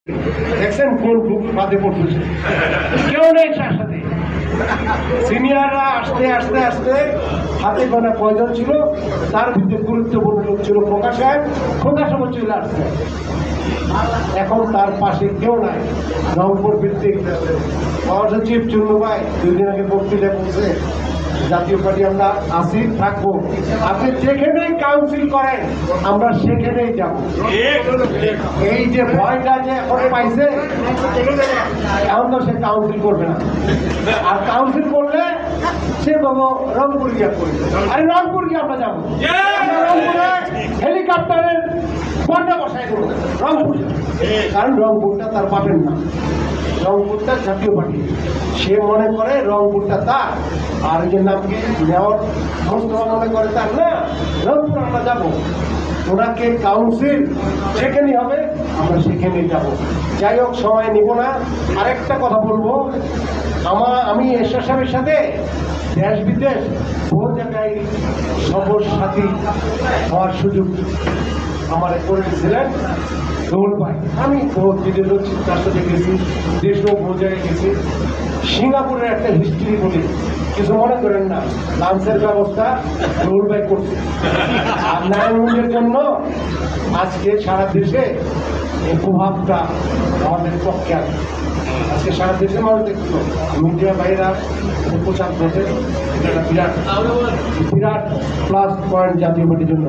দেখছেন কোন গ্রুপ বাদে পড়তেছে, কেউ নেই তার সাথে। সিনিয়ররা আস্তে আস্তে আস্তে হাতে গোনা কয়জন ছিল, তার ভিতরে গুরুত্বপূর্ণ লোক ছিল খোকা সাহেব। খোকা সাহেব চলে আসছে, এখন তার পাশে কেউ নাই। রংপুর ভিত্তিক মহাসচিব চুন্নু ভাই 2 দিন আগে বক্তৃতা করছে, জাতীয় পার্টি আমরা আসি থাকবো, আপনি যেখানেই কাউন্সিল করেন আমরা সেখানেই যাব। এই যে ভয়টা যে এখন পাইছে, এখন তো সে কাউন্সিল করবে না, আর কাউন্সিল করলে সে বাবু রংপুর গিয়ে করবে। আরে রংপুর গিয়ে আমরা যাবো, রংপুরে হেলিকপ্টারের পর্দা বসাই করবো রংপুর, কারণ রংপুরটা তার পাবেন না, রংপুরটা জাতীয় পার্টি। সে মনে করে রংপুরটা তার, আর যে নামকে নেওয়ার মোস্তফা মনে করে তার না। রংপুর আমরা যাবো, ওনাকে কাউন্সিল যেখানেই হবে আমরা সেখানেই যাব। যাই হোক, সময় নিব না। আরেকটা কথা বলবো, আমি এরশাদ সাহেবের সাথে দেশ বিদেশ বহু জায়গায় সফর সাথী হওয়ার সুযোগ আমার করে দিয়েছিলেন রোল ভাই। আমি বহুত বিদেশ তার সাথে গেছি, দেশও বহু জায়গায় গেছি। সিঙ্গাপুরের একটা হিস্ট্রি বলি, কিছু মনে করেন না, লাঞ্চের ব্যবস্থা রোল ভাই করছে। আর নারায়ণগঞ্জের জন্য আজকে সারা দেশে এই প্রভাবটা আমাদের পক্ষে আছে। আজকে সারা দেশের মানুষ দেখছিল, মিডিয়া ভাইরা প্রচার করছে, এটা একটা বিরাট বিরাট প্লাস পয়েন্ট জাতীয় পার্টির জন্য।